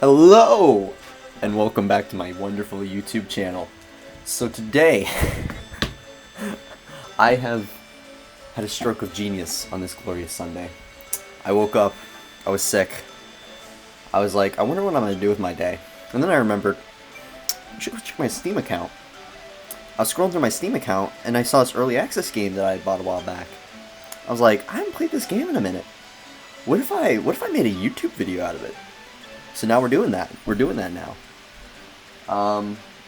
Hello, and welcome back to my wonderful YouTube channel. So today, I have had a stroke of genius on this glorious Sunday. I woke up, I was sick, I was like, I wonder what I'm going to do with my day. And then I remembered, I should go check my Steam account. I was scrolling through my Steam account, and I saw this early access game that I bought a while back. I was like, I haven't played this game in a minute. What if I made a YouTube video out of it? So now we're doing that. We're doing that now.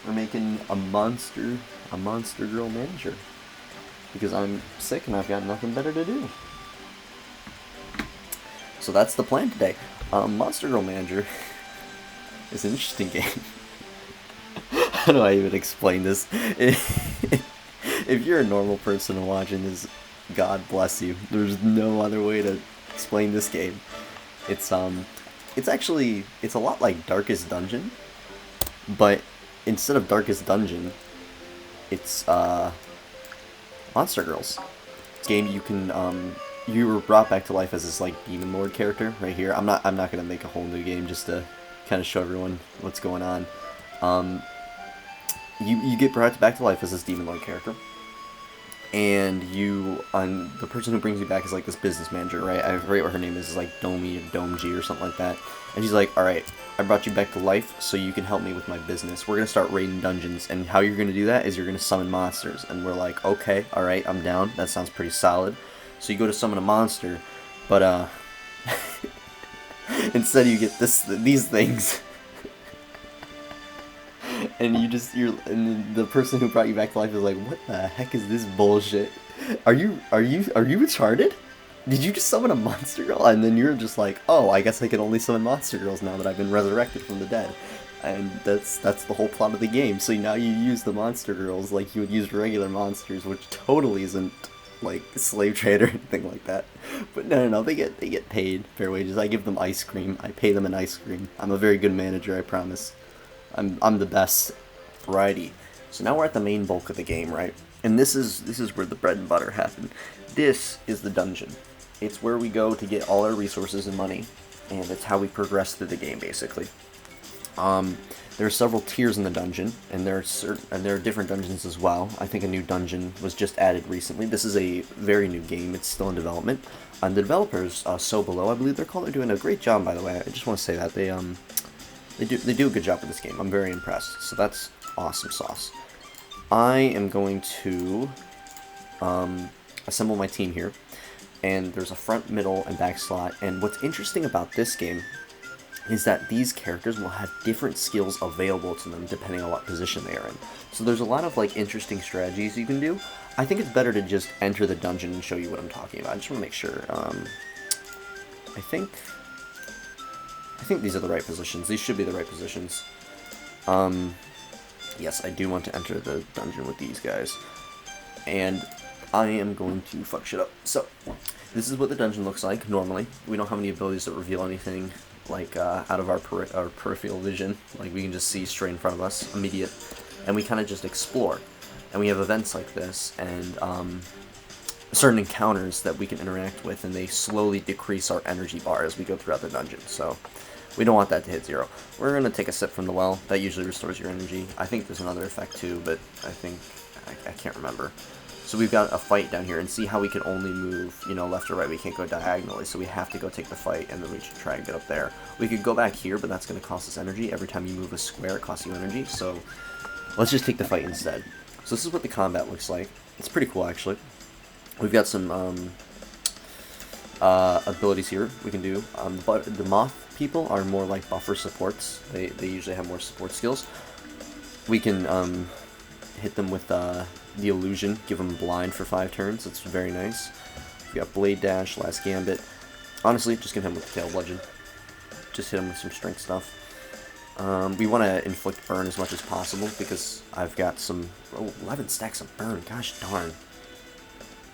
We're making a monster girl manager. Because I'm sick and I've got nothing better to do. So that's the plan today. Monster Girl Manager is an interesting game. How do I even explain this? If you're a normal person watching this, God bless you. There's no other way to explain this game. It's actually a lot like Darkest Dungeon, but instead of Darkest Dungeon, it's Monster Girls. This game you can you were brought back to life as this like Demon Lord character right here. I'm not gonna make a whole new game just to kind of show everyone what's going on. You get brought back to life as this Demon Lord character. And the person who brings you back is like this business manager, right? I forget what her name is like Domi or Domji or something like that. And she's like, alright, I brought you back to life so you can help me with my business. We're going to start raiding dungeons, and how you're going to do that is you're going to summon monsters. And we're like, okay, alright, I'm down. That sounds pretty solid. So you go to summon a monster, but instead you get these things. And and the person who brought you back to life is like, what the heck is this bullshit? Are you retarded? Did you just summon a monster girl? And then you're just like, oh, I guess I can only summon monster girls now that I've been resurrected from the dead. And that's the whole plot of the game. So now you use the monster girls like you would use regular monsters, which totally isn't like slave trade or anything like that. But no, they get paid fair wages. I give them ice cream. I pay them an ice cream. I'm a very good manager, I promise. I'm the best. Righty. So now we're at the main bulk of the game, right? And this is where the bread and butter happen. This is the dungeon. It's where we go to get all our resources and money, and it's how we progress through the game, basically. There are several tiers in the dungeon, and there are different dungeons as well. I think a new dungeon was just added recently. This is a very new game. It's still in development. The developers, So Below, I believe they're called, are doing a great job, by the way. I just want to say that they do a good job with this game. I'm very impressed. So that's awesome sauce. I am going to assemble my team here, and there's a front, middle, and back slot. And what's interesting about this game is that these characters will have different skills available to them depending on what position they are in. So there's a lot of like interesting strategies you can do. I think it's better to just enter the dungeon and show you what I'm talking about. I just want to make sure. I think these are the right positions. These should be the right positions. Yes, I do want to enter the dungeon with these guys. And I am going to fuck shit up. So, this is what the dungeon looks like, normally. We don't have any abilities that reveal anything, like, out of our peripheral vision. Like, we can just see straight in front of us, immediate. And we kind of just explore. And we have events like this, and, certain encounters that we can interact with, and they slowly decrease our energy bar as we go throughout the dungeon. So, we don't want that to hit 0. We're going to take a sip from the well. That usually restores your energy. I think there's another effect too, but I can't remember. So we've got a fight down here, and see how we can only move, left or right. We can't go diagonally, so we have to go take the fight, and then we should try and get up there. We could go back here, but that's going to cost us energy. Every time you move a square, it costs you energy, so let's just take the fight instead. So this is what the combat looks like. It's pretty cool, actually. We've got some abilities here we can do. But the moth people are more like buffer supports. They usually have more support skills. We can hit them with the illusion, give them blind for 5 turns. It's very nice. We got blade dash, last gambit. Honestly, just give him with the tail bludgeon. Just hit him with some strength stuff. We want to inflict burn as much as possible because I've got some 11 stacks of burn. Gosh darn.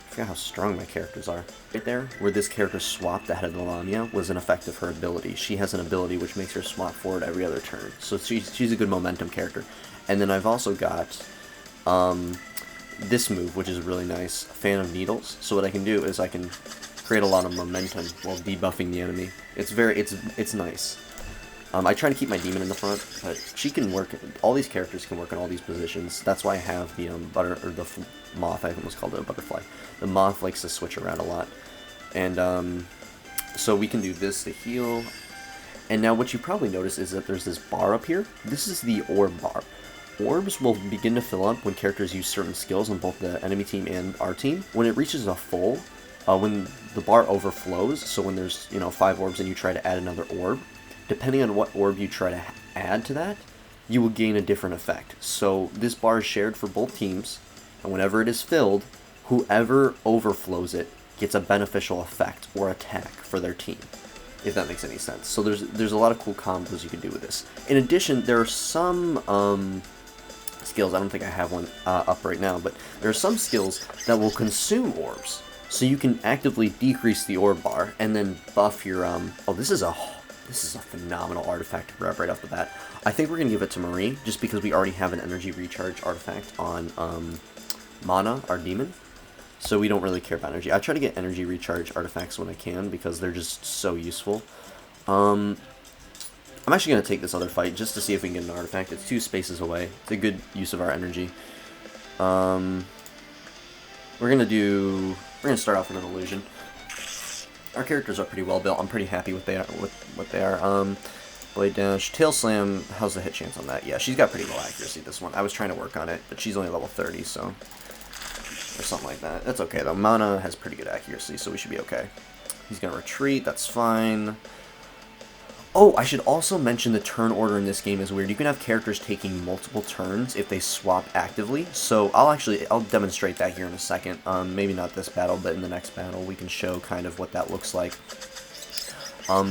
I forgot how strong my characters are. Right there, where this character swapped that had Pyromania, was an effect of her ability. She has an ability which makes her swap forward every other turn. So she's a good momentum character. And then I've also got this move, which is really nice, Fan of Needles. So what I can do is I can create a lot of momentum while debuffing the enemy. It's nice. I try to keep my demon in the front, but she can work. All these characters can work in all these positions. That's why I have the moth. I almost called it a butterfly. The moth likes to switch around a lot, and so we can do this to heal. And now what you probably notice is that there's this bar up here. This is the orb bar. Orbs will begin to fill up when characters use certain skills on both the enemy team and our team. When it reaches a full, when the bar overflows, so when there's 5 orbs and you try to add another orb, depending on what orb you try to add to that, you will gain a different effect. So this bar is shared for both teams, and whenever it is filled, whoever overflows it gets a beneficial effect or attack for their team, if that makes any sense. So there's a lot of cool combos you can do with this. In addition, there are some skills, I don't think I have one up right now, but there are some skills that will consume orbs. So you can actively decrease the orb bar and then buff your oh, this is a phenomenal artifact to grab right off the bat. I think we're gonna give it to Marie just because we already have an energy recharge artifact on Mana, our demon. So we don't really care about energy. I try to get energy recharge artifacts when I can because they're just so useful. I'm actually going to take this other fight just to see if we can get an artifact. It's 2 spaces away. It's a good use of our energy. We're going to start off with an illusion. Our characters are pretty well built. I'm pretty happy with what they are. Blade dash, tail slam. How's the hit chance on that? Yeah, she's got pretty low accuracy, this one. I was trying to work on it, but she's only level 30, so or something like that. That's okay though. Mana has pretty good accuracy, so we should be okay. He's gonna retreat. That's fine. Oh, I should also mention the turn order in this game is weird. You can have characters taking multiple turns if they swap actively. So I'll demonstrate that here in a second. Maybe not this battle, but in the next battle we can show kind of what that looks like.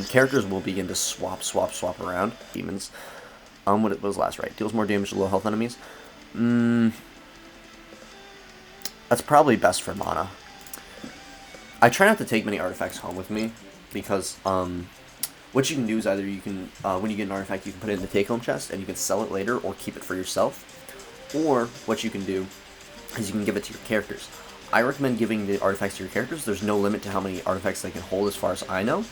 Characters will begin to swap around. Demons. What was last right? Deals more damage to low health enemies. That's probably best for mana. I try not to take many artifacts home with me because what you can do is either you can, when you get an artifact, you can put it in the take-home chest and you can sell it later or keep it for yourself. Or what you can do is you can give it to your characters. I recommend giving the artifacts to your characters. There's no limit to how many artifacts they can hold as far as I know.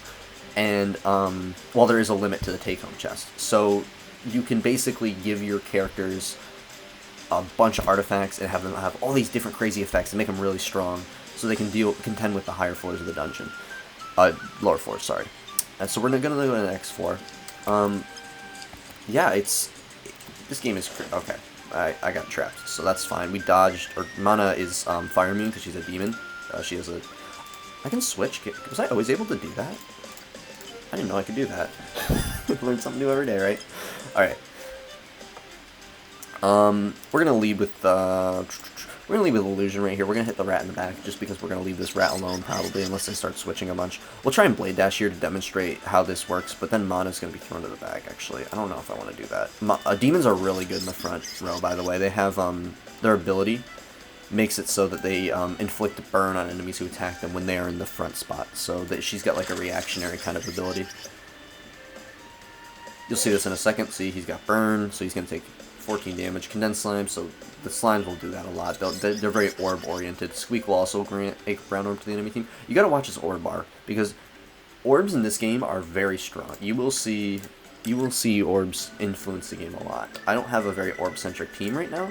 And, well, there is a limit to the take-home chest. So you can basically give your characters a bunch of artifacts and have them have all these different crazy effects and make them really strong so they can contend with the higher floors of the dungeon. Lower floors, sorry. And so we're going to go to the next floor. Yeah, this game is, okay, I got trapped, so that's fine. We dodged, or Mana is fire immune because she's a demon. She has I can switch. Was I always able to do that? I didn't know I could do that. Learn something new every day, right? Alright. We're gonna lead with illusion right here. We're gonna hit the rat in the back just because we're gonna leave this rat alone probably unless they start switching a bunch. We'll try and blade dash here to demonstrate how this works, but then Mana's gonna be thrown to the back actually. I don't know if I want to do that. Demons are really good in the front row, by the way. They have their ability makes it so that they inflict a burn on enemies who attack them when they are in the front spot. So that she's got like a reactionary kind of ability. You'll see this in a second. See, he's got burn, so he's gonna take 14 damage. Condensed slime, so the slimes will do that a lot. They're very orb oriented. Squeak will also grant a brown orb to the enemy team. You gotta watch this orb bar because orbs in this game are very strong. You will see orbs influence the game a lot. I don't have a very orb centric team right now.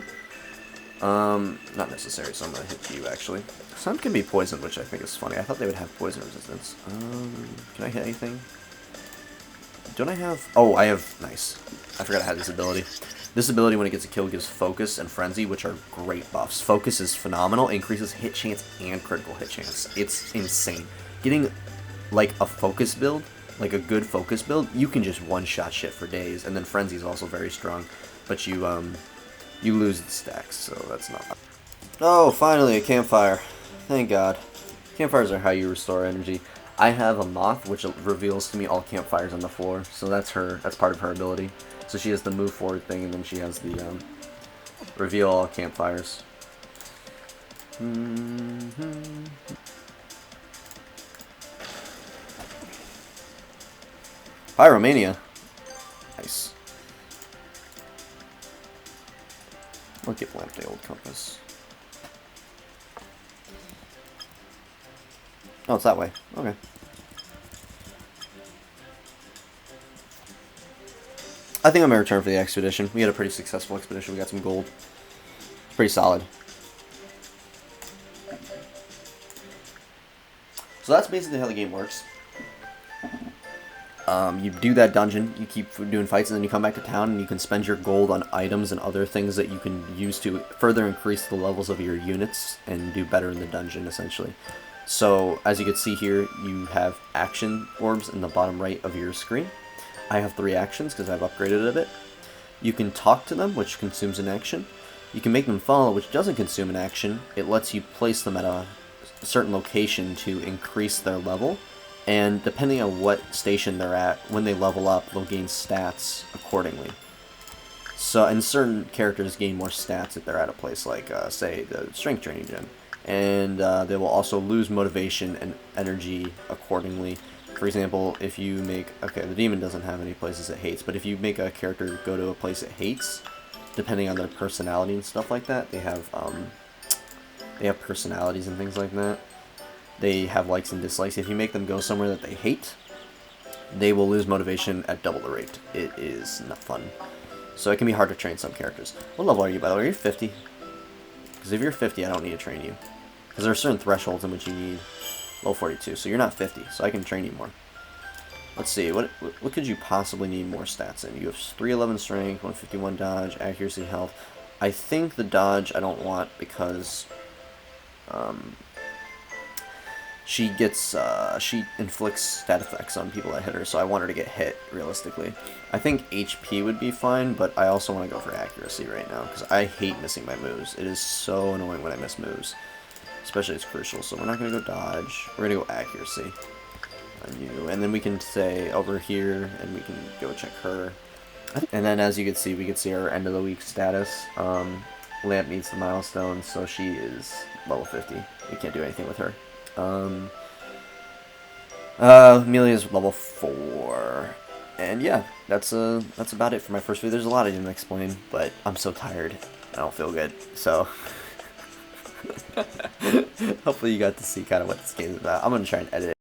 Not necessary, so I'm gonna hit you actually. Some can be poisoned, which I think is funny. I thought they would have poison resistance. Can I hit anything? Don't I have? Oh, I have. Nice. I forgot I had this ability. This ability, when it gets a kill, gives Focus and Frenzy, which are great buffs. Focus is phenomenal, increases hit chance and critical hit chance. It's insane. Getting, like, a focus build, like a good focus build, you can just one-shot shit for days. And then Frenzy is also very strong, but you lose the stacks, so that's not... Oh, finally, a campfire. Thank God. Campfires are how you restore energy. I have a moth, which reveals to me all campfires on the floor, so that's part of her ability. So she has the move forward thing, and then she has the reveal all campfires. Pyromania. Nice. Look at Lamp the old compass. Oh, it's that way. Okay. I think I'm gonna return for the expedition. We had a pretty successful expedition. We got some gold. Pretty solid. So that's basically how the game works. You do that dungeon, you keep doing fights, and then you come back to town, and you can spend your gold on items and other things that you can use to further increase the levels of your units and do better in the dungeon, essentially. So, as you can see here, you have action orbs in the bottom right of your screen. I have 3 actions because I've upgraded it a bit. You can talk to them, which consumes an action. You can make them follow, which doesn't consume an action. It lets you place them at a certain location to increase their level. And depending on what station they're at, when they level up, they'll gain stats accordingly. So, and certain characters gain more stats if they're at a place like, say, the strength training gym. And they will also lose motivation and energy accordingly. For example, if you make... Okay, the demon doesn't have any places it hates, but if you make a character go to a place it hates, depending on their personality and stuff like that, they have personalities and things like that. They have likes and dislikes. If you make them go somewhere that they hate, they will lose motivation at double the rate. It is not fun. So it can be hard to train some characters. What level are you, by the way? Are you 50? Because if you're 50, I don't need to train you. Because there are certain thresholds in which you need level 42. So you're not 50, so I can train you more. Let's see, what could you possibly need more stats in? You have 311 strength, 151 dodge, accuracy, health. I think the dodge I don't want because... she inflicts stat effects on people that hit her, so I want her to get hit, realistically. I think HP would be fine, but I also want to go for accuracy right now, because I hate missing my moves. It is so annoying when I miss moves. Especially it's crucial, so we're not going to go dodge. We're going to go accuracy on you. And then we can say over here, and we can go check her. And then as you can see, we can see our end of the week status. Lamp meets the milestone, so she is level 50. We can't do anything with her. Amelia's level 4, and yeah, that's about it for my first video. There's a lot I didn't explain, but I'm so tired, I don't feel good, so hopefully you got to see kind of what this game is about. I'm gonna try and edit